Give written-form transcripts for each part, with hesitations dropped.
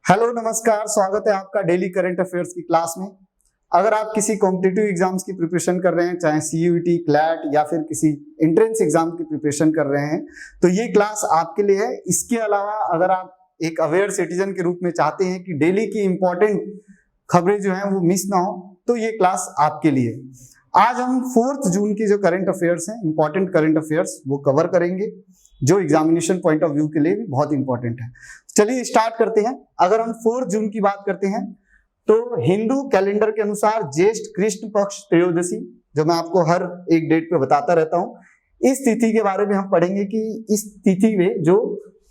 Hello नमस्कार, स्वागत है आपका डेली करंट अफेयर्स की क्लास में। अगर आप किसी कॉम्पिटिटिव एग्जाम्स की प्रिपरेशन कर रहे हैं, चाहे सीयूईटी, क्लैट या फिर किसी एंट्रेंस एग्जाम की प्रिपरेशन कर रहे हैं, तो ये क्लास आपके लिए है। इसके अलावा अगर आप एक अवेयर सिटीजन के रूप में चाहते हैं कि डेली की इंपॉर्टेंट खबरें जो हैं वो मिस ना हो, तो ये क्लास आपके लिए। आज हम 4 जून की जो करंट अफेयर्स हैं, इंपॉर्टेंट करंट अफेयर्स, वो कवर करेंगे, जो एग्जामिनेशन पॉइंट ऑफ व्यू के लिए भी बहुत इंपॉर्टेंट है। चलिए स्टार्ट करते हैं। अगर हम 4 जून की बात करते हैं तो हिंदू कैलेंडर के अनुसार ज्येष्ठ कृष्ण पक्ष त्रयोदशी, जो मैं आपको हर एक डेट पे बताता रहता हूं, इस तिथि के बारे में हम पढ़ेंगे कि इस तिथि में जो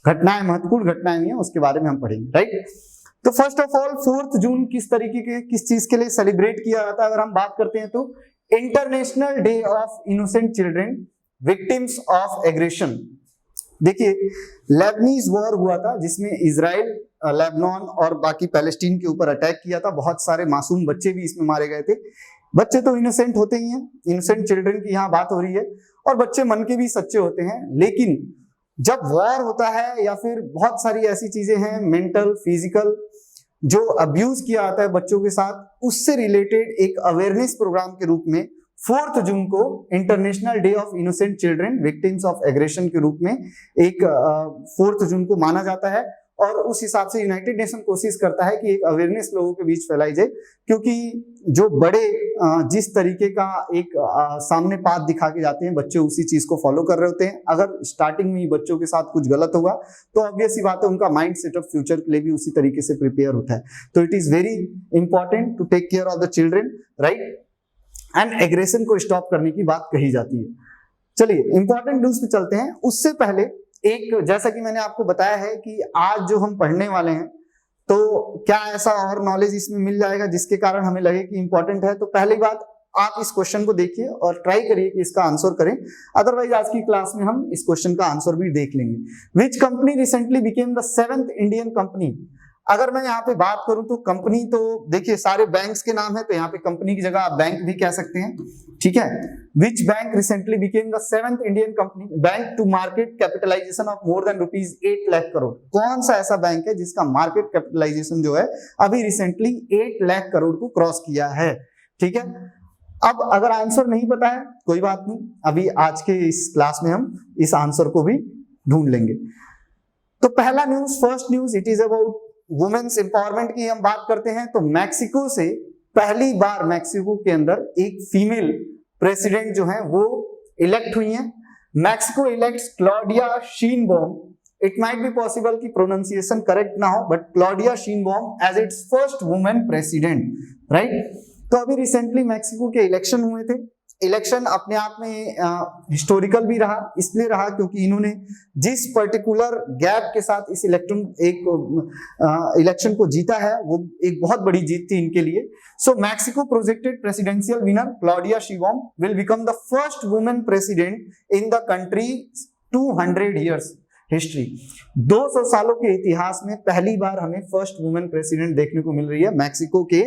घटनाएं, महत्वपूर्ण घटनाएं हुई हैं, उसके बारे में हम पढ़ेंगे, राइट। तो फर्स्ट ऑफ ऑल 4 जून किस तरीके के, किस चीज के लिए सेलिब्रेट किया जाता है, अगर हम बात करते हैं तो international day of innocent children victims of aggression. देखिए, लेबनीज वॉर हुआ था जिसमें इजराइल, लेबनान और बाकी पैलेस्टीन के ऊपर अटैक किया था। बहुत सारे मासूम बच्चे भी इसमें मारे गए थे। बच्चे तो इनोसेंट होते ही हैं, इनोसेंट चिल्ड्रन की यहाँ बात हो रही है, और बच्चे मन के भी सच्चे होते हैं। लेकिन जब वॉर होता है या फिर बहुत सारी ऐसी चीजें हैं, मेंटल, फिजिकल, जो अब्यूज किया जाता है बच्चों के साथ, उससे रिलेटेड एक अवेयरनेस प्रोग्राम के रूप में 4 जून को international day of innocent children victims of aggression के रूप में एक 4 जून को माना जाता है। और उस हिसाब से यूनाइटेड नेशन कोशिश करता है कि एक अवेयरनेस लोगों के बीच फैलाई जाए, क्योंकि जो बड़े जिस तरीके का एक सामने पाथ दिखा के जाते हैं, बच्चे उसी चीज को फॉलो कर रहे होते हैं। अगर स्टार्टिंग में ही बच्चों के साथ कुछ गलत हुआ तो ऑब्वियस सी बात है, उनका माइंड सेटअप फ्यूचर के लिए भी उसी तरीके से प्रिपेयर होता है। तो it is very important to take care of the children, right, and aggression को स्टॉप करने की बात कही जाती है। चलिए इंपॉर्टेंट न्यूज पे चलते हैं। उससे पहले एक, जैसा कि मैंने आपको बताया है कि आज जो हम पढ़ने वाले हैं, तो क्या ऐसा और नॉलेज इसमें मिल जाएगा जिसके कारण हमें लगे कि इंपॉर्टेंट है। तो पहली बात, आप इस क्वेश्चन को देखिए और ट्राई करिए कि इसका आंसर करें। अदरवाइज आज की क्लास में हम इस क्वेश्चन का आंसर भी देख लेंगे। Which company recently became the 7th Indian company. अगर मैं यहाँ पे बात करूं तो कंपनी, तो देखिए सारे बैंक्स के नाम है, तो यहाँ पे कंपनी की जगह आप बैंक भी कह सकते हैं, ठीक है। Which bank recently became the 7th Indian company bank to market capitalisation of more than ₹8 lakh crore. कौन सा ऐसा बैंक है जिसका मार्केट कैपिटलाइजेशन जो है अभी रिसेंटली 8 लाख करोड़ को क्रॉस किया है, ठीक है। अब अगर आंसर नहीं पता है कोई बात नहीं, अभी आज के इस क्लास में हम इस आंसर को भी ढूंढ लेंगे। तो पहला news, first news, it is about women's empowerment की हम बात करते हैं। तो मैक्सिको से पहली बार मैक्सिको के अंदर एक फीमेल प्रेसिडेंट जो है वो इलेक्ट हुई हैं। Mexico elects Claudia Sheinbaum. It might be possible कि प्रोनाउंसिएशन करेक्ट ना हो, but Claudia Sheinbaum as its first women president, right. तो अभी रिसेंटली मैक्सिको के इलेक्शन हुए थे। इलेक्शन अपने आप में हिस्टोरिकल भी रहा, इसलिए रहा क्योंकि इन्होंने जिस पर्टिकुलर गैप के साथ इस इलेक्शन को जीता है, वो एक बहुत बड़ी जीत थी इनके लिए। So Mexico projected presidential winner Claudia Sheinbaum will become the first women president in the country 200 years हिस्ट्री। 200 सालों के इतिहास में पहली बार हमें फर्स्ट वुमेन प्रेसिडेंट देखने को मिल रही है मैक्सिको के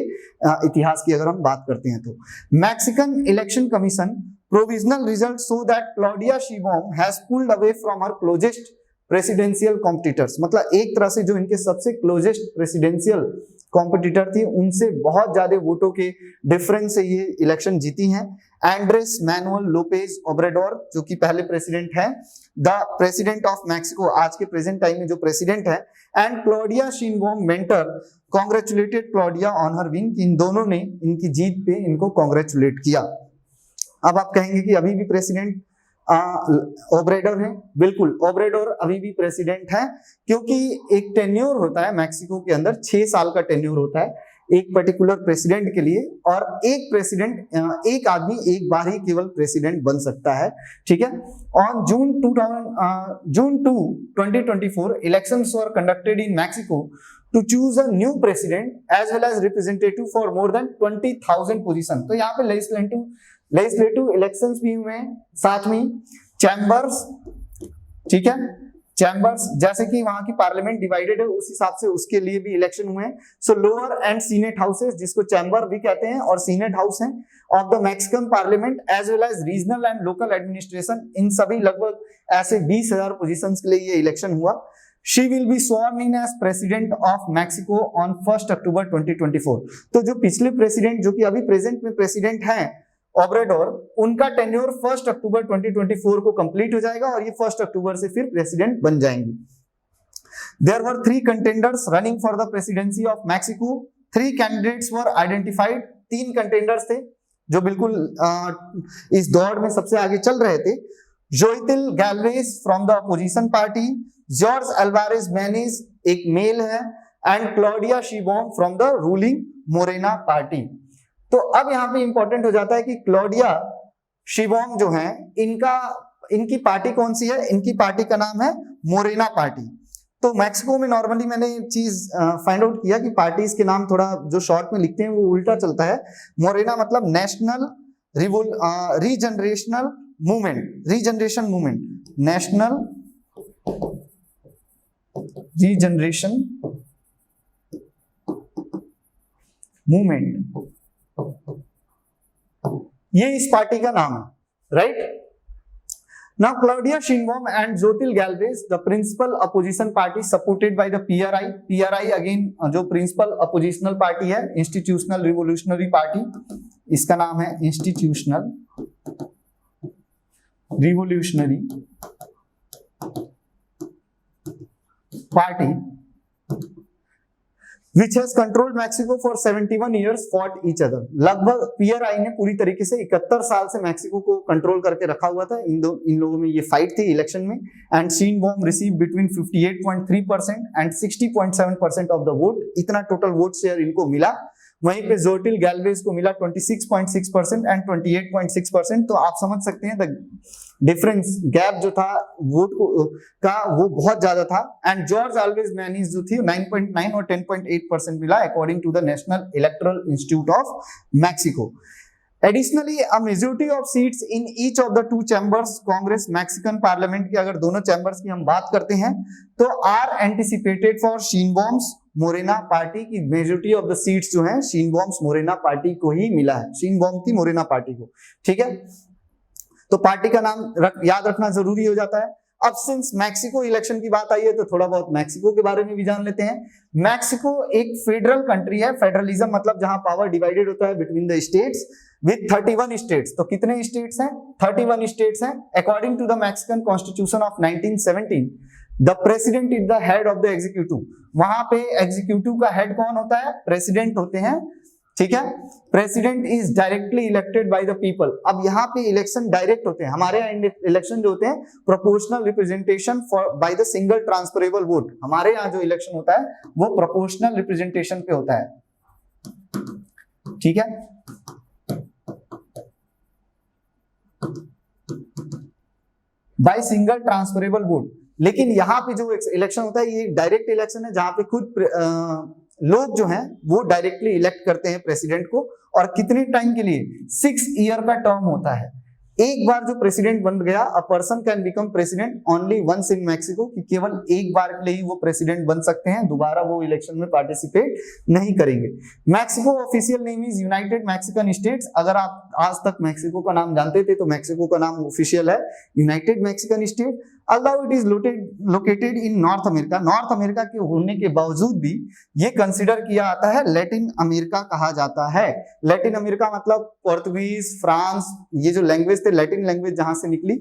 इतिहास की अगर हम बात करते हैं तो। Mexican election commission provisional result show that Claudia Sheinbaum has pulled away from her closest presidential competitors. मतलब एक तरह से जो इनके सबसे क्लोजेस्ट प्रेसिडेंशियल कॉम्पिटिटर थी, उनसे बहुत ज्यादा वोटों के डिफरेंस से ये इलेक्शन जीती हैं। एंड्रेस मैनुअल लोपेज ओब्रेडोर, जो कि पहले प्रेसिडेंट हैं, द प्रेसिडेंट ऑफ मैक्सिको, आज के प्रेजेंट टाइम में जो प्रेसिडेंट है, and Claudia Sheinbaum mentor congratulated Claudia on her win. इन दोनों ने इनकी जीत पे इनको कांग्रेचुलेट किया। अब आप कहेंगे कि अभी भी प्रेसिडेंट ओब्रेडोर है। बिल्कुल, ओब्रेडोर अभी भी प्रेसिडेंट है, क्योंकि एक टेन्योर होता है मैक्सिको के अंदर, 6 साल का टेन्योर होता है एक पर्टिकुलर प्रेसिडेंट के लिए, और एक प्रेसिडेंट, एक आदमी एक बार ही केवल प्रेसिडेंट बन सकता है, ठीक है। On June 2, 2024 elections were conducted in Mexico to choose a new president as well as representative for more than 20,000 position। तो यहाँ पे लेजिस्लेटिव इलेक्शंस भी हुए हैं, साथ में चैम्बर्स, ठीक है, चैम्बर्स, जैसे कि वहां की पार्लियामेंट डिवाइडेड है उस हिसाब से उसके लिए भी इलेक्शन हुए हैं। So lower and senate houses, जिसको चैम्बर भी कहते हैं, और सीनेट हाउस हैं of the Mexican parliament as well as regional and local administration, इन सभी लगभग ऐसे 20,000 पोजीशंस के लिए ये इलेक्शन हुआ। She will be sworn in as president of Mexico on 1st October 2024. तो जो पिछले प्रेसिडेंट, जो कि अभी प्रेजेंट में प्रेसिडेंट हैं ओब्राडोर, उनका टेन्योर 1 अक्टूबर 2024 को कंप्लीट हो जाएगा और ये 1 अक्टूबर से फिर प्रेसिडेंट बन जाएंगी। There were 3 contenders running for the presidency of Mexico. 3 candidates were identified. 3 contenders थे जो बिल्कुल इस दौड़ में सबसे आगे चल रहे थे। Xochitl Galvez from the opposition party, Jorge Alvarez Maynez एक मेल है, and Claudia Sheinbaum from the ruling Morena party. तो अब यहाँ पे इंपॉर्टेंट हो जाता है कि क्लॉडिया शिबॉम जो है, इनकी पार्टी कौन सी है? इनकी पार्टी का नाम है मोरेना पार्टी। तो मैक्सिको में नॉर्मली मैंने चीज फाइंड आउट किया कि पार्टीज के नाम थोड़ा जो शॉर्ट में लिखते हैं वो उल्टा चलता है। मोरेना मतलब national regenerational movement, regeneration movement, national regeneration movement, ये इस पार्टी का नाम है, right. Now Claudia Sheinbaum and Zotil Galvez, the principal opposition party supported by the PRI. PRI again जो principal oppositional party है, Institutional Revolutionary Party, इसका नाम है Institutional Revolutionary Party, which has controlled Mexico for 71 years, fought each other. लगभग PRI ने पूरी तरीके से 71 साल से मैक्सिको को कंट्रोल करके रखा हुआ था। इन लोगों में ये फाइट थी इलेक्शन में। And Sheinbaum received between 58.3% and 60.7% of the vote, इतना टोटल वोट शेयर इनको मिला। वहीं पे जोटिल गैल्वेज को मिला 26.6% एंड 28.6%। तो आप समझ सकते हैं द डिफरेंस, गैप जो था वोट का वो बहुत ज्यादा था। एंड जॉर्ज अल्वेज मैनिज जो थी 9.9 और 10.8% मिला according to the National Electoral Institute of Mexico. Additionally, a majority of seats in each of the 2 chambers, Congress Mexican parliament की अगर दोनों चैम्बर्स की हम बात करते हैं तो are anticipated for Sheinbaum's Morena party की मेजोरिटी ऑफ द सीट्स जो हैं Sheinbaum's मोरेना पार्टी को ही मिला है, Sheinbaum की मोरेना पार्टी को, ठीक है। तो पार्टी का नाम याद रखना जरूरी हो जाता है। अब सिंस मैक्सिको इलेक्शन की बात आई है तो थोड़ा बहुत मैक्सिको के बारे में भी जान लेते हैं। मैक्सिको एक फेडरल कंट्री है, फेडरलिज्म मतलब जहां पावर डिवाइडेड होता है between the states with 31 states. तो कितने स्टेट्स हैं? 31 स्टेट्स हैं। According to the Mexican constitution of 1917, the president is the head of the executive. वहां पे एग्जीक्यूटिव का हेड कौन होता है? प्रेसिडेंट होते हैं, ठीक है। President is directly elected by the people. अब यहाँ पे इलेक्शन डायरेक्ट होते हैं, हमारे यहाँ इलेक्शन जो होते हैं proportional representation for by the single transferable vote. हमारे यहाँ जो इलेक्शन होता है वो प्रोपोर्शनल रिप्रेजेंटेशन पे होता है, ठीक है। By single transferable vote. लेकिन यहाँ पे जो इलेक्शन होता है ये डायरेक्ट इलेक्शन है, जहां पे खुद लोग जो हैं वो डायरेक्टली इलेक्ट करते हैं प्रेसिडेंट को। और कितने टाइम के लिए? 6 ईयर का टर्म होता है। एक बार जो प्रेसिडेंट बन गया, a person can become president only once in Mexico, कि केवल एक बार के लिए ही वो प्रेसिडेंट बन सकते हैं, दोबारा वो इलेक्शन में पार्टिसिपेट नहीं करेंगे। Mexico official name is United Mexican states. अगर आप आज तक मैक्सिको का नाम जानते थे तो मैक्सिको का नाम ऑफिशियल है United Mexican state. Although it is located in north America, north America के होने के बावजूद भी ये कंसिडर किया जाता है लैटिन अमेरिका कहा जाता है। लैटिन अमेरिका मतलब पोर्तुगीज, फ्रांस, ये जो लैंग्वेज थे लैटिन लैंग्वेज जहां से निकली,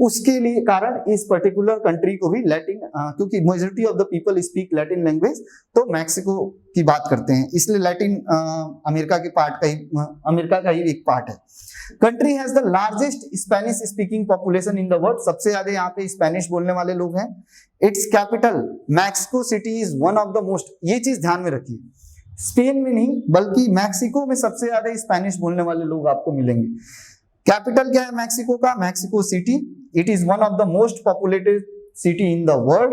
उसके लिए कारण इस पर्टिकुलर कंट्री को भी लैटिन, क्योंकि majority of the people speak Latin language, तो मैक्सिको की बात करते हैं, इसलिए लैटिन अमेरिका के अमेरिका का ही एक पार्ट है। Country has the largest Spanish speaking population in the world. सबसे ज्यादा यहाँ पे स्पेनिश बोलने वाले लोग हैं। It's capital Mexico city is one of the most, ये चीज ध्यान में रखिए, स्पेन में नहीं बल्कि मैक्सिको में सबसे ज्यादा स्पेनिश बोलने वाले लोग आपको मिलेंगे। कैपिटल क्या है मैक्सिको का? Mexico city. It is one of the most populated city in the world.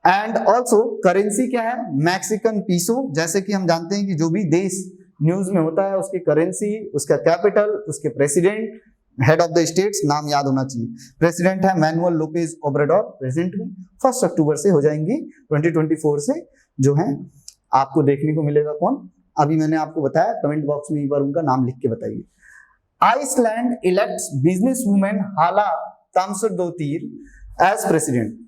And also currency क्या है? मैक्सिकन पीसो। जैसे कि हम जानते हैं कि जो भी देश न्यूज में होता है उसकी करेंसी, उसका कैपिटल, उसके president, head of the states नाम याद होना चाहिए। प्रेसिडेंट है मैनुअल लोपेज ओब्राडोर, प्रेजेंट में 1 अक्टूबर से हो जाएंगी 2024 से जो है आपको देखने को मिलेगा। कौन? अभी मैंने आपको बताया, कमेंट बॉक्स में एक बार उनका नाम लिख के बताइए। आइसलैंड इलेक्ट्स बिजनेस वुमेन हाला तामसुरदोतिर एज प्रेसिडेंट।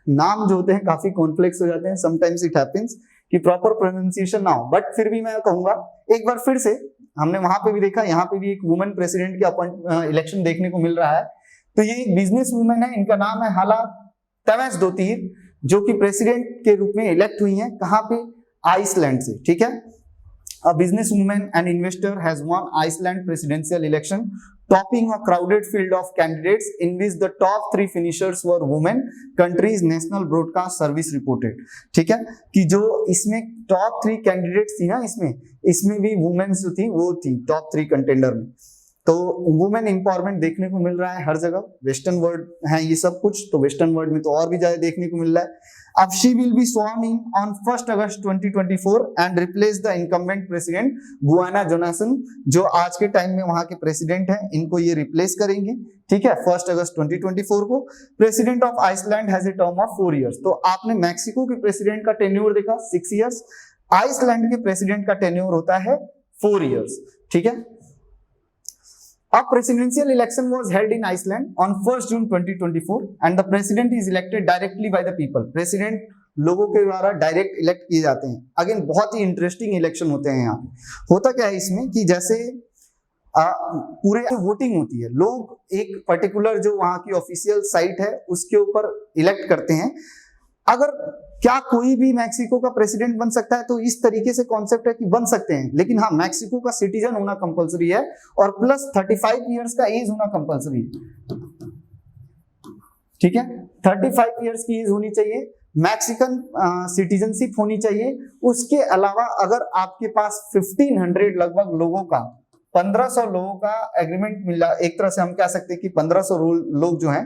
नाम जो होते हैं काफी कॉन्फ्लिक्स हो जाते हैं, समटाइम्स इट हैपेंस कि प्रॉपर प्रोनाउंसिएशन ना हो, बट फिर भी मैं कहूंगा एक बार फिर से, हमने वहां पे भी देखा, यहाँ पे भी एक वुमेन प्रेसिडेंट के इलेक्शन देखने को मिल रहा है। तो ये एक बिजनेस वुमेन है, इनका नाम है हाला तवेस्दोतीर, जो कि प्रेसिडेंट के रूप में इलेक्ट हुई हैं, कहाँ पे, आइसलैंड से, ठीक है। A businesswoman and investor has won Iceland presidential election, topping a crowded field of candidates in which the top 3 finishers were women, country's national broadcast service reported। ठीक है, कि जो इसमें टॉप 3 कैंडिडेट्स थी ना, इसमें भी वुमेन्स जो थी वो थी टॉप 3 कंटेंडर में। तो वुमेन एम्पावरमेंट देखने को मिल रहा है हर जगह, वेस्टर्न वर्ल्ड है ये सब कुछ, तो वेस्टर्न वर्ल्ड में तो और भी ज्यादा देखने को मिल रहा है। अब she will be sworn in on 1st August 2024 and replace the incumbent president Guana Jonassen, जो आज के टाइम में वहां के प्रेसिडेंट हैं, इनको ये रिप्लेस करेंगे, ठीक है, 1 अगस्त 2024 को। President of Iceland has a term of 4 years. तो आपने मैक्सिको के प्रेसिडेंट का टेन्योर देखा 6 इयर्स, आइसलैंड के प्रेसिडेंट का टेन्योर होता है 4 इयर्स, ठीक है। A presidential election was held in Iceland on 1st June 2024 and the president is elected directly by the people। President लोगों के द्वारा डायरेक्ट इलेक्ट किए जाते हैं। अगेन बहुत ही इंटरेस्टिंग इलेक्शन होते हैं यहाँ पे। होता क्या है इसमें कि जैसे पूरे वोटिंग होती है, लोग एक पर्टिकुलर जो वहाँ की ऑफिशियल साइट है उसके ऊपर इलेक्ट करते हैं। अगर क्या कोई भी मैक्सिको का प्रेसिडेंट बन सकता है, तो इस तरीके से कॉन्सेप्ट है कि बन सकते हैं, लेकिन हाँ मैक्सिको का सिटीजन होना कंपलसरी है और प्लस 35 इयर्स का एज होना कंपलसरी है, ठीक है। 35 इयर्स की एज होनी चाहिए, मैक्सिकन सिटीजनशिप होनी चाहिए। उसके अलावा अगर आपके पास 1500 लगभग लोगों का, 1500 लोगों का एग्रीमेंट मिला, एक तरह से हम कह सकते हैं कि 1500 लोग जो हैं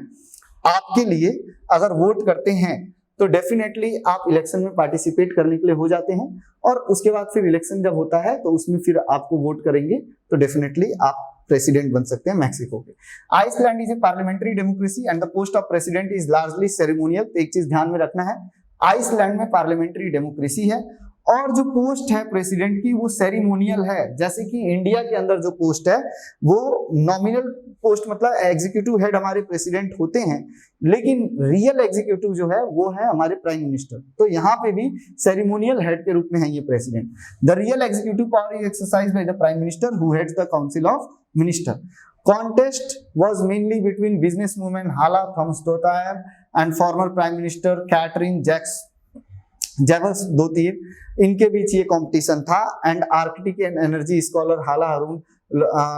आपके लिए अगर वोट करते हैं तो डेफिनेटली आप इलेक्शन में पार्टिसिपेट करने के लिए हो जाते हैं, और उसके बाद फिर इलेक्शन जब होता है तो उसमें फिर आपको वोट करेंगे तो डेफिनेटली आप प्रेसिडेंट बन सकते हैं मैक्सिको के। Iceland is a parliamentary democracy and the post of president is largely ceremonial. तो एक चीज ध्यान में रखना है, आइसलैंड में पार्लियामेंट्री डेमोक्रेसी है और जो पोस्ट है प्रेसिडेंट की वो सेरेमोनियल है। जैसे कि इंडिया के अंदर जो पोस्ट है वो नॉमिनल पोस्ट, मतलब एग्जीक्यूटिव हेड हमारे प्रेसिडेंट होते हैं, लेकिन रियल एग्जीक्यूटिव जो है वो है हमारे प्राइम मिनिस्टर। तो यहाँ पे भी सेरेमोनियल हेड के रूप में है ये president. The real executive power is exercised by the prime minister who heads the council of minister. Contest was mainly between businesswoman Halla Tomasdottir and former prime minister Katrin Jakobsdottir, इनके बीच ये competition था। And Arctic and energy scholar Halla Hrund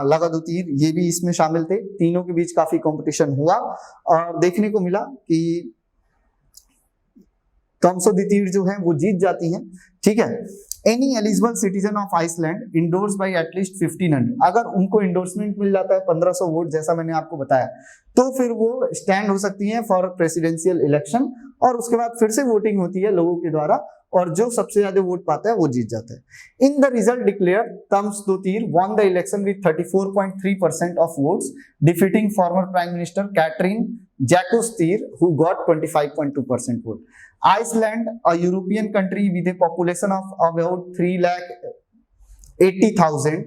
लगादोतीर ये भी इसमें शामिल थे। तीनों के बीच काफी कंपटीशन हुआ और देखने को मिला कि तवेस्दोतीर जो है वो जीत जाती हैं, ठीक है। Any eligible citizen of Iceland endorse by at least 1500, अगर उनको इंडोर्समेंट मिल जाता है 1500 वोट, जैसा मैंने आपको बताया, तो फिर वो स्टैंड हो सकती हैं फॉर प्रेसिडेंशियल इलेक्शन, और उसके बाद फिर से वोटिंग होती है लोगों के द्वारा, और जो सबसे ज्यादा वोट पाता है वो जीत जाता है। In the result declare Tomasdottir won the election with 34.3% of votes, defeating former prime minister Katrin Jacques-Tyr who got 25.2% vote. Iceland, a European country with a population of about 3,80,000,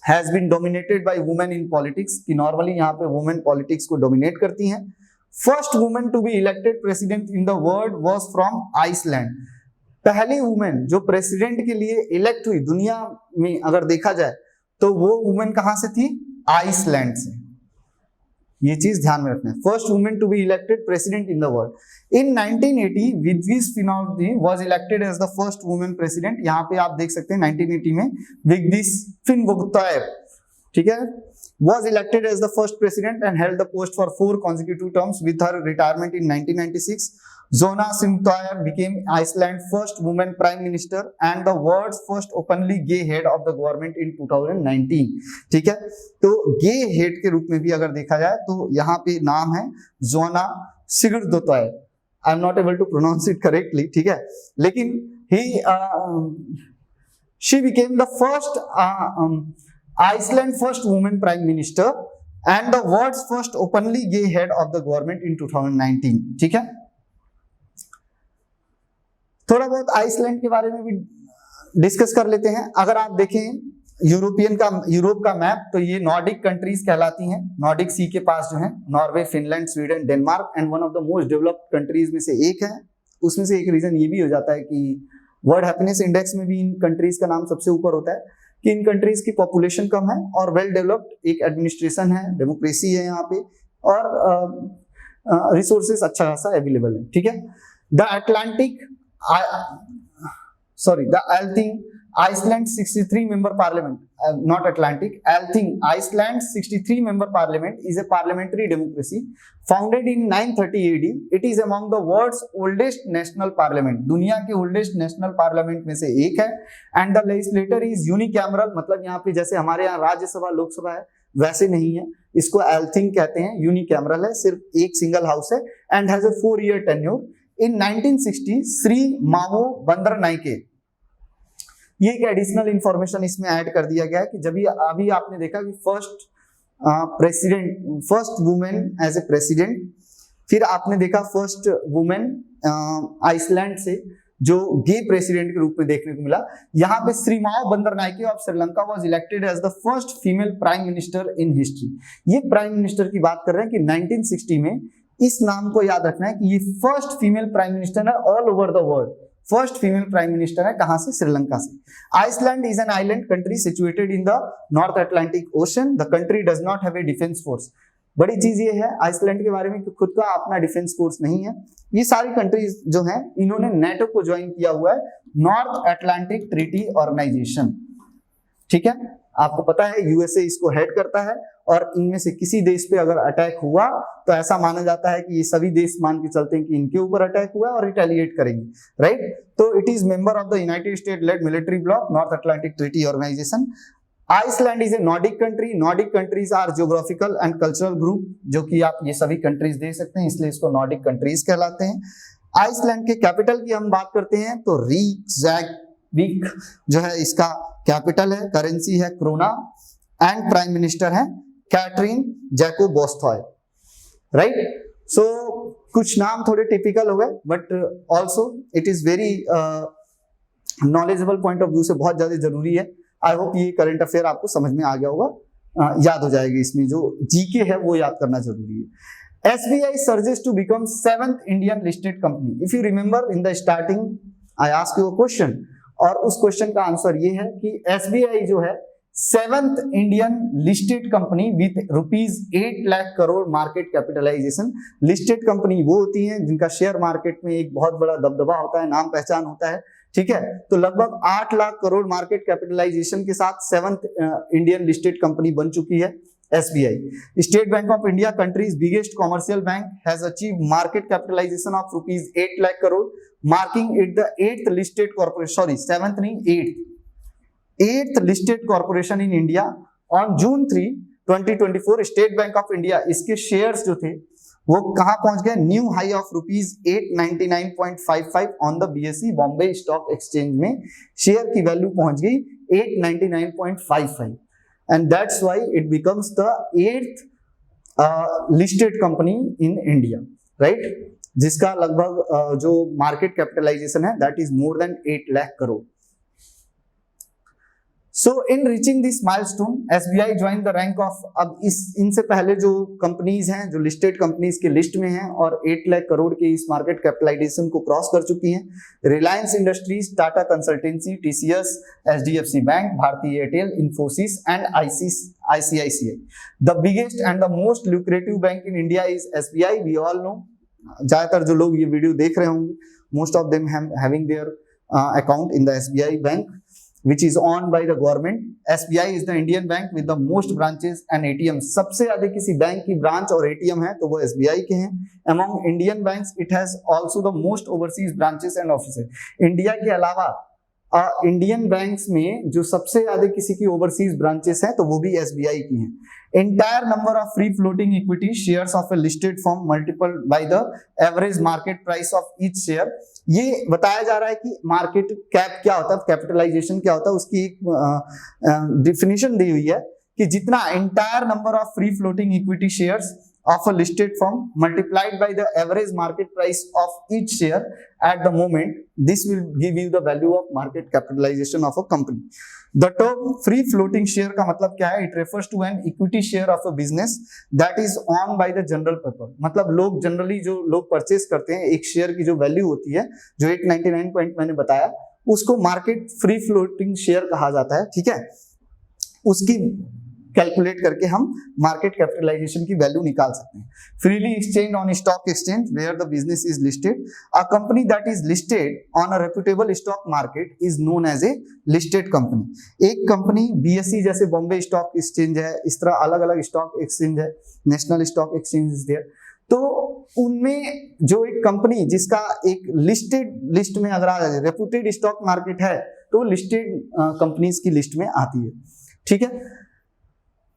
has been dominated by women in politics, कि normally यहाँ पे women politics को dominate करती हैं। First women to be elected president in the world was from Iceland. पहली women जो president के लिए इलेक्ट हुई दुनिया में अगर देखा जाए तो वो वुमेन कहां से थी, आइसलैंड से। ये चीज ध्यान में रखना है, first women to be elected president in the world. In 1980 Vigdis फिनोल्फी was elected as the first women president. यहाँ पे आप देख सकते हैं 1980 में विग्दिस फिनोल्फी, ठीक है, was elected as the first president and held the post for 4 consecutive terms. With her retirement in 1996, Zona Simtoyar became Iceland's first woman prime minister and the world's first openly gay head of the government in 2019. ठीक है, तो गे head के रूप में भी अगर देखा जाए तो यहाँ पे नाम है Johanna Sigurdardottir. I am not able to pronounce it correctly, ठीक है, लेकिन she became the first Iceland first woman prime minister and the world's first openly gay head of the government in 2019, ठीक है। थोड़ा बहुत आइसलैंड के बारे में भी डिस्कस कर लेते हैं। अगर आप देखें यूरोप का मैप, तो ये नॉर्डिक कंट्रीज कहलाती हैं। नॉर्डिक सी के पास जो है Norway, Finland, Sweden, Denmark and one of the most developed countries में से एक है। उसमें से एक रीजन ये भी हो जाता है कि वर्ल्ड हैप्पीनेस इंडेक्स में भी इन कंट्रीज का नाम सबसे ऊपर होता है कि इन कंट्रीज की पॉपुलेशन कम है और वेल डेवलप्ड एक एडमिनिस्ट्रेशन है, डेमोक्रेसी है यहाँ पे, और रिसोर्सेस अच्छा खासा अवेलेबल है। ठीक है। The Althing Iceland 63 member parliament, not Atlantic, Althing Iceland 63 member parliament is a parliamentary democracy founded in 930 AD. It is among the world's oldest national parliament. दुनिया के oldest national parliament में से एक है। And the legislature is unicameral, मतलब यहाँ पे जैसे हमारे यहाँ राज्यसभा लोकसभा है वैसे नहीं है, इसको Althing कहते हैं, यूनिकैमरल है, सिर्फ एक सिंगल हाउस है and has a 4-year tenure. In 1960 Shri मावो बंदरनाइके, ये एक एडिशनल इंफॉर्मेशन इसमें ऐड कर दिया गया है कि जब अभी आपने देखा कि first women as a president, फिर आपने देखा फर्स्ट वुमेन आइसलैंड से जो गे प्रेसिडेंट के रूप में देखने को मिला। यहाँ पे Sirimavo Bandaranaike of Sri Lanka was elected as the first female prime minister in history. ये प्राइम मिनिस्टर की बात कर रहे हैं कि 1960 में, इस नाम को याद रखना है कि ये फर्स्ट फीमेल प्राइम मिनिस्टर है all over the world, first female prime minister है। कहां से? श्रीलंका से। Iceland is an island country situated in the North Atlantic Ocean. The country does not have a defence force. बड़ी चीज ये है Iceland के बारे में कि खुद का अपना डिफेंस फोर्स नहीं है। ये सारी कंट्रीज जो हैं इन्होंने नेटो को ज्वाइन किया हुआ है, नॉर्थ अटलांटिक ट्रीटी ऑर्गेनाइजेशन। ठीक है, आपको पता है यूएसए इसको हेड करता है और इनमें से किसी देश पे अगर अटैक हुआ तो ऐसा माना जाता है कि ये सभी देश मान के चलते हैं कि इनके ऊपर अटैक हुआ है और रिटेलिएट करेंगे, राइट। तो it is member of the United State led military bloc, North Atlantic Treaty Organization. Iceland is a Nordic country. Nordic countries are geographical and cultural group, जो कि आप ये सभी कंट्रीज देख सकते हैं, इसलिए इसको नॉर्डिक कंट्रीज कहलाते हैं। आइसलैंड के कैपिटल की हम बात करते हैं तो रीकजैकविक जो है इसका कैपिटल है, करेंसी है क्रोना एंड प्राइम मिनिस्टर है कैटरीन जैकोबोस्थॉय, राइट। सो कुछ नाम थोड़े टिपिकल हो गए but also it is very knowledgeable point of view से बहुत ज्यादा जरूरी है। आई होप ये करंट अफेयर आपको समझ में आ गया होगा, याद हो जाएगी। इसमें जो जीके है वो याद करना जरूरी है। SBI surges to become 7th Indian listed company. If you remember in the starting I asked you a question और उस क्वेश्चन का आंसर ये है कि SBI जो है 7th Indian listed company with ₹8 lakh crore market capitalisation. Listed company वो होती हैं जिनका शेयर मार्केट में एक बहुत बड़ा दबदबा होता है, नाम पहचान होता है, ठीक है। तो लगभग 8 लाख करोड़ मार्केट कैपिटलाइजेशन के साथ 7th इंडियन लिस्टेड कंपनी बन चुकी है SBI। State Bank of India, country's biggest commercial bank, has achieved market capitalisation of ₹8 lakh crore, marking it the 8th listed corporation, sorry 7th नहीं 8th listed corporation in India on June 3, 2024। State Bank of India इसके shares जो थे वो कहां पहुंच गए? New high of ₹899.55 on the BSE Bombay stock exchange में share की वैल्यू पहुंच गई 899.55 and that's why it becomes the 8th listed company in India, right, जिसका लगभग जो मार्केट कैपिटलाइजेशन है that is more than 8 lakh crore. So in reaching this milestone, SBI joined the rank of, अब इनसे पहले जो कंपनीज हैं जो लिस्टेड कंपनीज के लिस्ट में हैं और 8 लाख करोड़ के इस मार्केट कैपिटलाइजेशन को क्रॉस कर चुकी हैं, Reliance Industries, Tata Consultancy, TCS, HDFC bank, Bharti Airtel, Infosys and ICICI। The biggest and the most lucrative bank in India is SBI। We all know, ज्यादातर जो लोग ये वीडियो देख रहे होंगे, most of them having their account in the SBI bank which is owned by the government। SBI is the Indian bank with the most branches and ATMs। सबसे ज्यादा किसी बैंक की ब्रांच और ATM है तो वो SBI के हैं। Among Indian banks it has also the most overseas branches and offices। India के अलावा इंडियन बैंक्स में जो सबसे ज्यादा किसी की ओवरसीज ब्रांचेस हैं तो वो भी SBI की हैं। Entire number of free floating equity shares of a listed firm multiplied by the average market price of each share। ये बताया जा रहा है कि मार्केट कैप क्या होता है, कैपिटलाइजेशन क्या होता है, उसकी एक डिफिनीशन दी हुई है कि जितना entire number of free floating equity shares of a listed firm multiplied by the average market price of each share at the moment. This will give you the value of market capitalization of a company. The term free floating share का मतलब क्या है? It refers to an equity share of a business that is owned by the general public. मतलब लोग generally जो लोग purchase करते हैं, एक शेयर की जो वैल्यू होती है, जो 899 पॉइंट मैंने बताया, उसको मार्केट फ्री फ्लोटिंग शेयर कहा जाता है, ठीक है। उसकी कैलकुलेट करके हम मार्केट कैपिटलाइजेशन की वैल्यू निकाल सकते हैं। Freely exchange on stock exchange where the business is listed. A company that is listed on a reputable stock market is known as a listed company. एक कंपनी बीएसई जैसे Bombay stock exchange है, इस तरह अलग अलग स्टॉक एक्सचेंज है, national stock exchange is there, तो उनमें जो एक कंपनी जिसका एक लिस्टेड लिस्ट में अगर आ जाए, रेप्यूटेड स्टॉक मार्केट है, तो लिस्टेड कंपनीज की लिस्ट में आती है, ठीक है।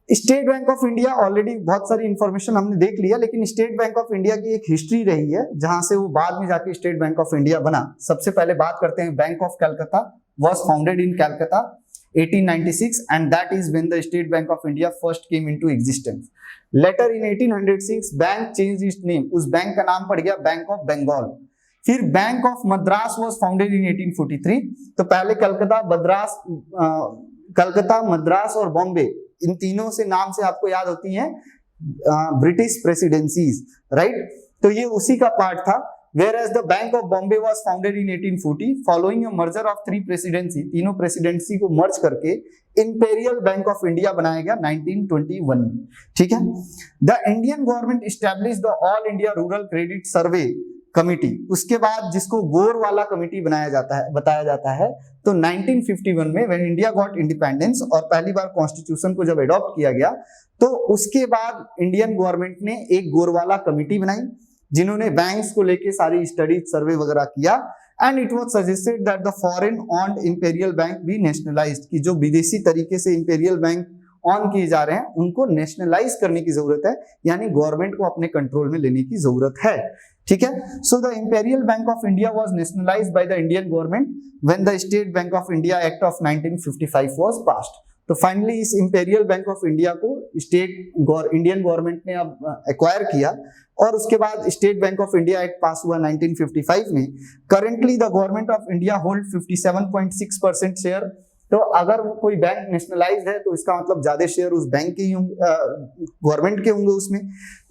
State Bank of India, already बहुत सारी इंफॉर्मेशन हमने देख लिया, लेकिन स्टेट बैंक ऑफ इंडिया की एक हिस्ट्री रही है जहां से वो बाद में जाके स्टेट बैंक ऑफ इंडिया बना। सबसे पहले बात करते हैं, bank of Calcutta was founded in Calcutta 1896 and that is when the State Bank of India first came into existence. Later in 1806 bank changed its name, उस बैंक का नाम पड़ गया बैंक ऑफ बंगाल। फिर bank of Madras was founded in 1843। तो पहले कलकत्ता, मद्रास और बॉम्बे, इन तीनों से नाम से आपको याद होती हैं ब्रिटिश प्रेसिडेंसीज, राइट। तो ये उसी का पार्ट था। Whereas the Bank of Bombay was founded in 1840 following a merger of 3 presidency, तीनों प्रेसिडेंसी को मर्ज करके इंपेरियल बैंक ऑफ इंडिया बनाया गया 1921 में, ठीक है। The Indian government establish the all India rural credit survey committee, उसके बाद जिसको गोर वाला कमिटी बताया जाता है, तो 1951 में व्हेन इंडिया गॉट इंडिपेंडेंस और पहली बार कॉन्स्टिट्यूशन को जब अडॉप्ट किया गया, तो उसके बाद इंडियन गवर्नमेंट ने एक गोर वाला कमिटी बनाई जिन्होंने बैंक्स को लेके सारी स्टडी सर्वे वगैरह किया, and it was suggested that the foreign owned Imperial bank be nationalised, कि जो विदेशी तरीके से इंपेरियल बैंक ऑन किए जा रहे हैं उनको नेशनलाइज करने की जरूरत है, यानी गवर्नमेंट को अपने कंट्रोल में लेने की जरूरत है, ठीक है। So the imperial bank of India was nationalised by the Indian government when the state Bank of India act of 1955 was passed. तो फाइनली इस इंपेरियल बैंक ऑफ इंडिया को इंडियन गवर्नमेंट ने अब एक्वायर किया, और उसके बाद state Bank of India act पास हुआ 1955 में। Currently the government of India hold 57.6% share. तो अगर कोई बैंक नेशनलाइज्ड है तो इसका मतलब ज्यादा शेयर उस बैंक के ही गवर्नमेंट के होंगे उसमें।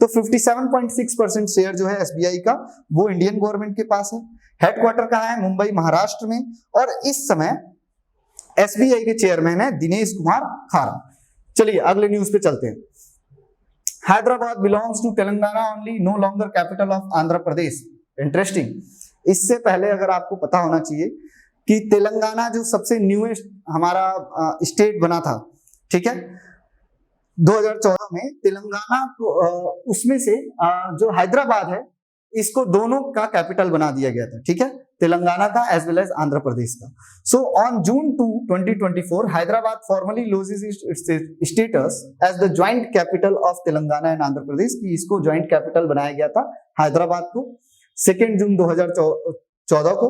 तो 57.6% शेयर जो है एसबीआई का, वो इंडियन गवर्नमेंट के पास है। हेडक्वार्टर कहाँ है? मुंबई, महाराष्ट्र में। और इस समय एसबीआई के चेयरमैन है दिनेश कुमार खारा। चलिए अगले न्यूज पे चलते हैं। Hyderabad belongs to Telangana only, no longer capital of Andhra Pradesh. Interesting. इससे पहले अगर आपको पता होना चाहिए कि तेलंगाना जो सबसे न्यूएस्ट हमारा स्टेट बना था, ठीक है, 2014 में तेलंगाना को उसमें से जो हैदराबाद है इसको दोनों का कैपिटल बना दिया गया था, ठीक है, तेलंगाना का as well as Andhra Pradesh का। So on June 2, 2024 Hyderabad formally loses its status as the joint capital of Telangana and Andhra Pradesh, की इसको ज्वाइंट कैपिटल बनाया गया था हैदराबाद को 2 जून 2014 को।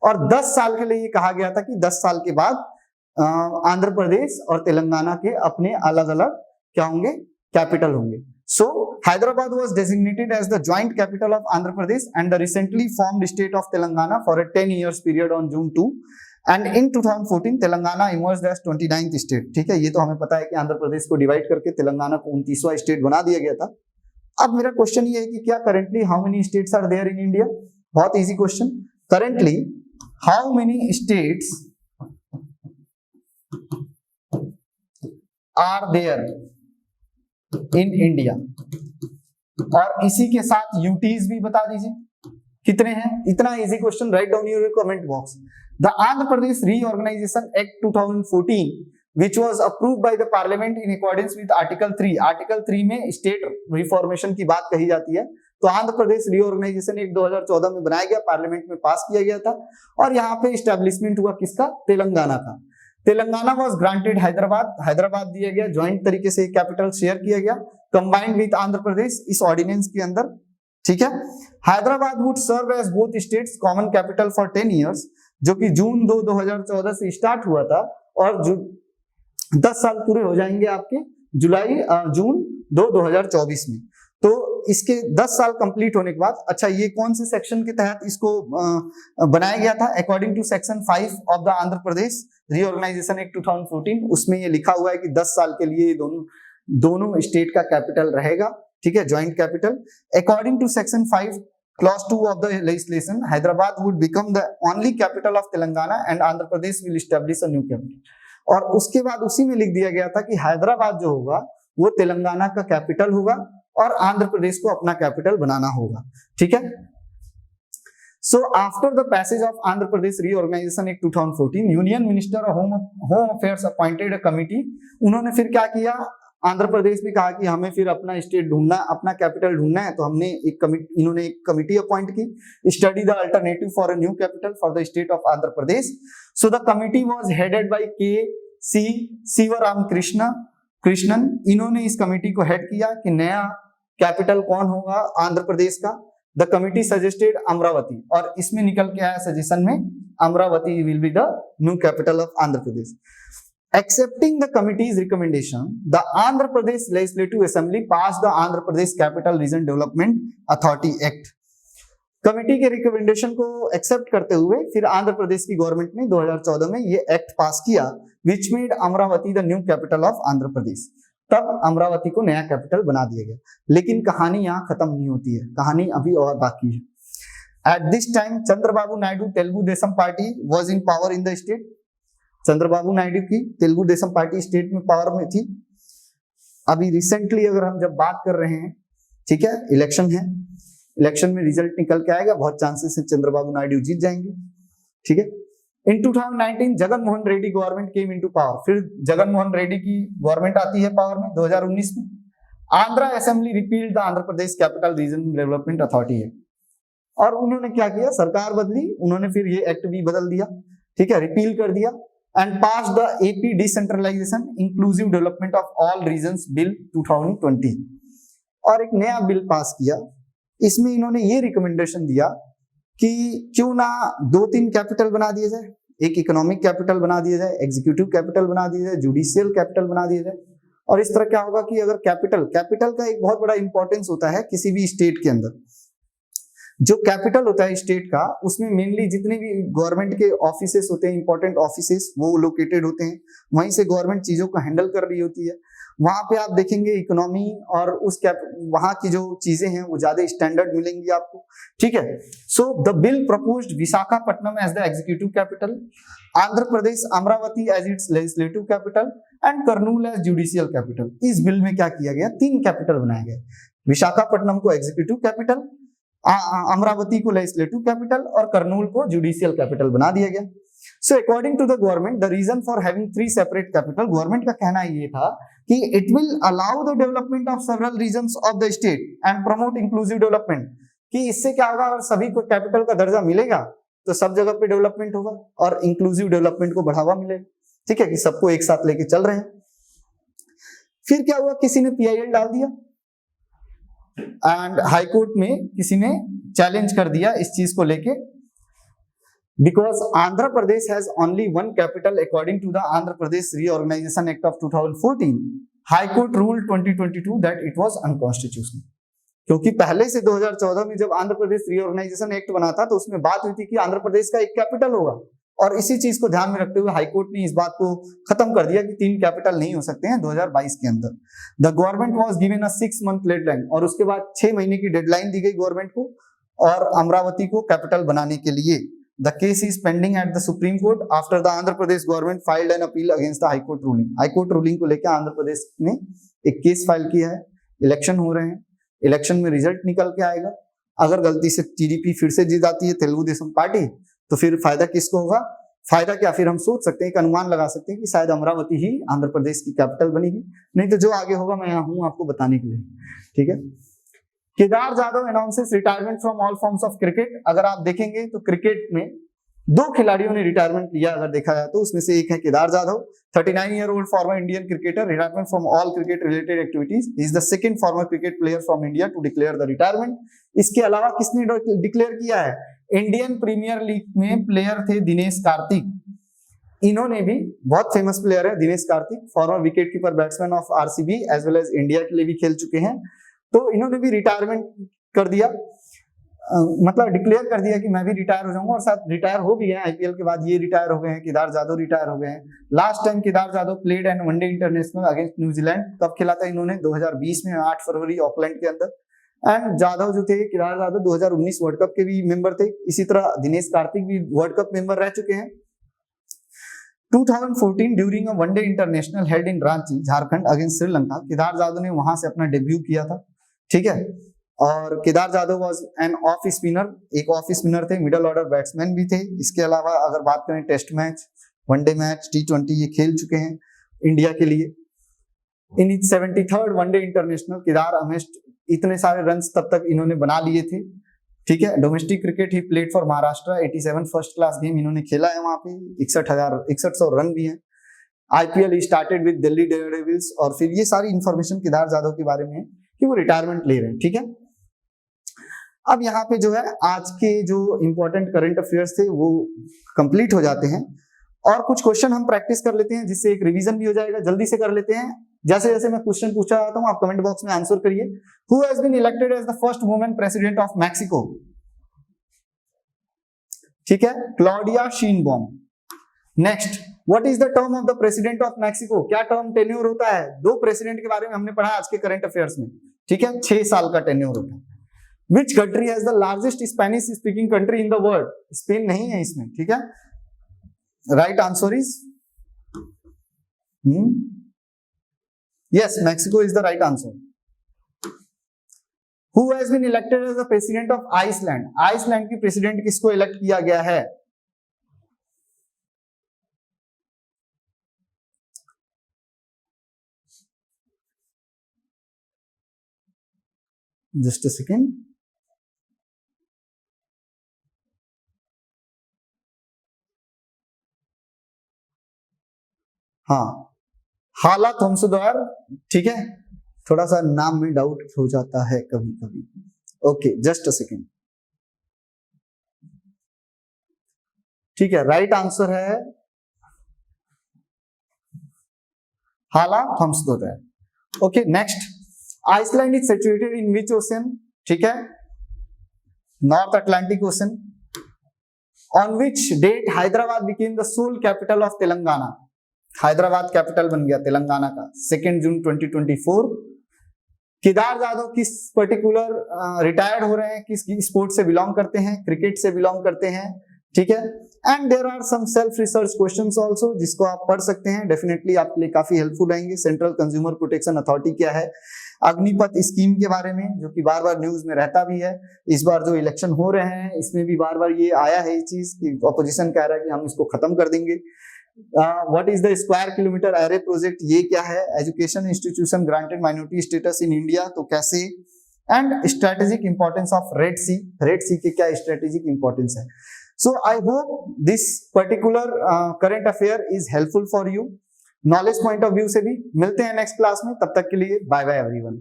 और 10 साल के लिए ये कहा गया था कि 10 साल के बाद आंध्र प्रदेश और तेलंगाना के अपने अलग अलग क्या होंगे? कैपिटल होंगे। So Hyderabad was designated as the joint capital of Andhra Pradesh and the recently formed state of Telangana for a 10 years period on June 2, and in 2014 Telangana emerged as 29th state, ठीक है। ये तो हमें पता है कि आंध्र प्रदेश को divide करके तेलंगाना को 29वां स्टेट बना दिया गया था। अब मेरा क्वेश्चन ये है कि क्या currently how many states are there in India? बहुत easy question. Currently how many states are there in India? और इसी के साथ यूटीज भी बता दीजिए कितने हैं। इतना easy question, right down in your comment box. The Andhra Pradesh reorganisation act 2014 which was approved by the parliament in accordance with article 3। Article 3 में स्टेट रिफॉर्मेशन की बात कही जाती है। तो आंध्र प्रदेश रीऑर्गेनाइजेशन एक्ट 2014 में बनाया गया, पार्लियामेंट में पास किया गया था, और यहाँ पे स्टैब्लिशमेंट हुआ किसका? तेलंगाना का। तेलंगाना वाज ग्रांटेड हैदराबाद दिया गया, ज्वाइंट तरीके से कैपिटल शेयर किया गया कंबाइंड विद आंध्र प्रदेश इस ऑर्डिनेंस के अंदर, ठीक है। Hyderabad would serve as both states common capital for 10 years, जो कि जून 2, 2014 से स्टार्ट हुआ था, और 10 साल पूरे हो जाएंगे आपके जून 2, 2024 में। तो इसके 10 साल कंप्लीट होने के बाद, अच्छा ये कौन से सेक्शन के तहत इसको बनाया गया था? According to section 5 of the Andhra Pradesh reorganisation act 2014, उसमें ये लिखा हुआ है कि 10 साल के लिए दोनों स्टेट का कैपिटल रहेगा, ठीक है, joint capital. According to section 5 Clause 2 of the legislation, Hyderabad would become the only capital of Telangana and Andhra Pradesh will establish a new capital. और उसके बाद उसी में लिख दिया गया था कि हैदराबाद जो होगा वो तेलंगाना का कैपिटल होगा और आंध्र प्रदेश को अपना कैपिटल बनाना होगा, ठीक है। So after the passage of Andhra Pradesh Reorganization Act 2014, Union Minister of Home Affairs appointed a committee. उन्होंने फिर क्या किया? आंध्र प्रदेश भी कहा कि हमें फिर अपना स्टेट ढूंढना, अपना कैपिटल ढूंढना है, तो इन्होंने एक कमिटी अपॉइंट की, study the alternative for a new capital for the state of Andhra Pradesh. So the committee was headed by K C. Sivaramakrishnan. इन्होंने इस कमिटी को हेड किया कि नया कैपिटल कौन होगा आंध्र प्रदेश का। द कमिटी सजेस्टेड अमरावती, और इसमें निकल के आया सजेशन में Amravati will be the new capital of Andhra Pradesh. Accepting the committee's recommendation, the Andhra Pradesh Legislative Assembly passed the Andhra Pradesh Capital Region Development Authority Act. Committee के रिकमेंडेशन को accept करते हुए फिर आंध्र प्रदेश की गवर्नमेंट ने 2014 में ये एक्ट पास किया, which made Amravati the new capital of Andhra Pradesh. तब अमरावती को नया कैपिटल बना दिया गया। लेकिन कहानी यहाँ खत्म नहीं होती है, कहानी अभी और बाकी है। At this time, Chandrababu Naidu Telugu Desam Party was in power in the state. Chandrababu Naidu की तेलुगु देशम पार्टी स्टेट में पावर में थी। अभी रिसेंटली अगर हम जब बात कर रहे हैं, ठीक है, इलेक्शन है, इलेक्शन में रिजल्ट निकल के आएगा, बहुत चांसेस है चंद्रबाबू नायडू जीत जाएंगे, ठीक है। इन 2019 Jagan Mohan Reddy government came into power. फिर जगन मोहन रेड्डी की गवर्नमेंट आती है पावर में 2019 में। Andhra assembly repealed the Andhra Pradesh capital region development authority है, और उन्होंने क्या किया? सरकार बदली, उन्होंने फिर ये एक्ट भी बदल दिया, ठीक है, रिपील कर दिया। And passed the AP Decentralization Inclusive Development of All Regions Bill 2020, और एक नया बिल पास किया। इसमें इन्होंने ये रिकमेंडेशन दिया कि क्यों ना 2-3 कैपिटल बना दिए जाए, एक इकोनॉमिक कैपिटल बना दिया जाए, एग्जीक्यूटिव कैपिटल बना दिया जाए, जुडिशियल कैपिटल बना दिया जाए। और इस तरह क्या होगा कि अगर कैपिटल का एक बहुत बड़ा इंपॉर्टेंस होता है किसी भी स्टेट के अंदर। जो कैपिटल होता है स्टेट का, उसमें मेनली जितने भी गवर्नमेंट के ऑफिसेस होते हैं, इंपॉर्टेंट ऑफिसेस, वो लोकेटेड होते हैं, वहीं से गवर्नमेंट चीजों को हैंडल कर रही होती है। वहां पे आप देखेंगे इकोनॉमी और वहां की जो चीजें हैं वो ज्यादा स्टैंडर्ड मिलेंगी आपको, ठीक है। So the bill proposed Visakhapatnam as the executive capital, Andhra Pradesh Amaravati as its legislative capital and Kurnool as judicial capital. इस बिल में क्या किया गया? 3 कैपिटल बनाए गए, विशाखापट्टनम को एग्जीक्यूटिव कैपिटल, अमरावती को लेजिस्लेटिव कैपिटल और कर्नूल को जुडिशियल कैपिटल बना दिया गया। So according to the government, the reason for having 3 separate capital, government का कहना ये था कि it will allow the development of several regions of the state and promote inclusive development, कि इससे क्या होगा, अगर सभी को कैपिटल का दर्जा मिलेगा तो सब जगह पे डेवलपमेंट होगा और इंक्लूसिव डेवलपमेंट को बढ़ावा मिलेगा, ठीक है, कि सबको एक साथ लेके चल रहे हैं। फिर क्या हुआ? किसी ने PIL डाल दिया एंड हाई कोर्ट में किसी ने चैलेंज कर दिया इस चीज को लेके, because Andhra Pradesh has only 1 capital according to the Andhra Pradesh reorganisation act of 2014, high court rule 2022 that it was unconstitutional. क्योंकि पहले से 2014 में जब आंध्र प्रदेश रीऑर्गेनाइजेशन एक्ट बना था तो उसमें बात हुई थी कि आंध्र प्रदेश का एक कैपिटल होगा, और इसी चीज को ध्यान में रखते हुए हाईकोर्ट ने इस बात को खत्म कर दिया कि 3 कैपिटल नहीं हो सकते हैं 2022 के अंदर। The government was given a 6 month deadline, और उसके बाद 6 महीने की डेडलाइन दी गई गवर्नमेंट को और अमरावती को कैपिटल बनाने के लिए। The case is pending at the supreme court after the Andhra Pradesh government filed an appeal against the high court ruling. High court ruling को लेकर आंध्र प्रदेश ने एक केस फाइल किया है। इलेक्शन हो रहे हैं, इलेक्शन में रिजल्ट निकल के आएगा। अगर गलती से टीडीपी फिर से जीत जाती है, तेलुगु देशम पार्टी, तो फिर फायदा किसको होगा? फायदा क्या, फिर हम सोच सकते हैं, एक अनुमान लगा सकते हैं कि शायद अमरावती ही आंध्र प्रदेश की कैपिटल बनेगी। नहीं तो जो आगे होगा मैं यहाँ हूँ आपको बताने के लिए, ठीक है। Kedar Jadhav announces retirement from all forms of cricket. अगर आप देखेंगे तो क्रिकेट में 2 खिलाड़ियों ने रिटायरमेंट लिया अगर देखा जाए तो, उसमें से एक है Kedar Jadhav, 39-year-old former Indian cricketer, retirement from all cricket related activities. Is the second former cricket player from India to declare the retirement. इसके अलावा किसने डिक्लेयर किया है? इंडियन प्रीमियर लीग में प्लेयर थे दिनेश कार्तिक, इन्होंने भी, बहुत फेमस प्लेयर है Dinesh Karthik, former wicket keeper batsman of RCB as well as India के लिए भी खेल चुके हैं। तो इन्होंने भी रिटायरमेंट कर दिया, मतलब डिक्लेयर कर दिया कि मैं भी रिटायर हो जाऊंगा, और साथ रिटायर हो भी गए। आईपीएल के बाद ये रिटायर हो गए हैं, केदार जाधव रिटायर हो गए हैं। Last time Kedar Jadhav played and one day international against New Zealand कब खेला था इन्होंने? 2020 में 8 फरवरी ऑकलैंड के अंदर। एंड जाधव जो थे, केदार जाधव 2019 वर्ल्ड कप के भी मेंबर थे। इसी तरह दिनेश कार्तिक भी वर्ल्ड कप मेंबर रह चुके हैं। 2014 during a one day international held in Ranchi Jharkhand against Sri Lanka, Kedar Jadhav ने वहां से अपना डेब्यू किया था, ठीक है। और Kedar Jadhav was an off spinner, एक ऑफ स्पिनर थे, मिडिल ऑर्डर बैट्समैन भी थे। इसके अलावा अगर बात करें test match, one day match, T20 ये खेल चुके हैं इंडिया के लिए। इन 73rd वनडे इंटरनेशनल केदार अमेस्ट इतने सारे रन्स तब तक इन्होंने बना लिए थे, ठीक है। Domestic cricket he played for Maharashtra, 87 first class game इन्होंने खेला है वहां पे, 6100 रन भी हैं। IPL started with Delhi Daredevils, और फिर ये सारी इंफॉर्मेशन केदार जाधव के बारे में है कि वो रिटायरमेंट ले रहे हैं, ठीक है। अब यहाँ पे जो है आज के जो इंपॉर्टेंट करंट अफेयर्स थे वो कंप्लीट हो जाते हैं, और कुछ क्वेश्चन हम प्रैक्टिस कर लेते हैं जिससे एक रिवीजन भी हो जाएगा। जल्दी से कर लेते हैं, जैसे जैसे मैं क्वेश्चन पूछा जाता हूँ आप कमेंट बॉक्स में आंसर करिए। Who has been elected as the first women president of Mexico? ठीक है, Claudia Sheinbaum. Next, what is the term of the president of Mexico? क्या टर्म टेन्योर होता है? दो प्रेसिडेंट के बारे में हमने पढ़ा आज के करंट अफेयर्स में, ठीक है। 6 साल का टेन्योर होता है। Which country has the largest Spanish speaking country in the world? Spain नहीं है इसमें, ठीक है। Right answer is yes, Mexico is the right answer. Who has been elected as the president of Iceland? Iceland की president किसको elect किया गया है? Just a second. हाँ, हाला थॉम्सडोयर, ठीक है। थोड़ा सा नाम में डाउट हो जाता है कभी कभी। ओके, जस्ट अ सेकेंड, ठीक है। राइट आंसर है Halla Tomasdottir. Okay, next, Iceland is situated in which ocean? ठीक है, North Atlantic Ocean. On which date Hyderabad became the sole capital of Telangana? Hyderabad capital बन गया तेलंगाना का 2 जून 2024। केदार जाधव किस पर्टिकुलर रिटायर्ड हो रहे हैं, किस स्पोर्ट से बिलोंग करते हैं? क्रिकेट से बिलोंग करते हैं, ठीक है। And there are some self research questions also जिसको आप पढ़ सकते हैं, डेफिनेटली आपके लिए काफी हेल्पफुल रहेंगे। सेंट्रल कंज्यूमर प्रोटेक्शन अथॉरिटी क्या है, अग्निपथ स्कीम के बारे में जो कि बार बार न्यूज में रहता भी है। इस बार जो इलेक्शन हो रहे हैं इसमें भी बार बार ये आया है ये चीज कि ऑपोजिशन कह रहा है कि हम इसको खत्म कर देंगे। What is the square kilometre array project, ये क्या है? Education institution granted minority status in India, तो कैसे? And strategic importance of Red Sea, Red Sea के क्या स्ट्रेटेजिक इंपॉर्टेंस है? So I hope this particular current affair is helpful for you. Knowledge point of view से भी मिलते हैं next class में, तब तक के लिए बाय बाय एवरीवन।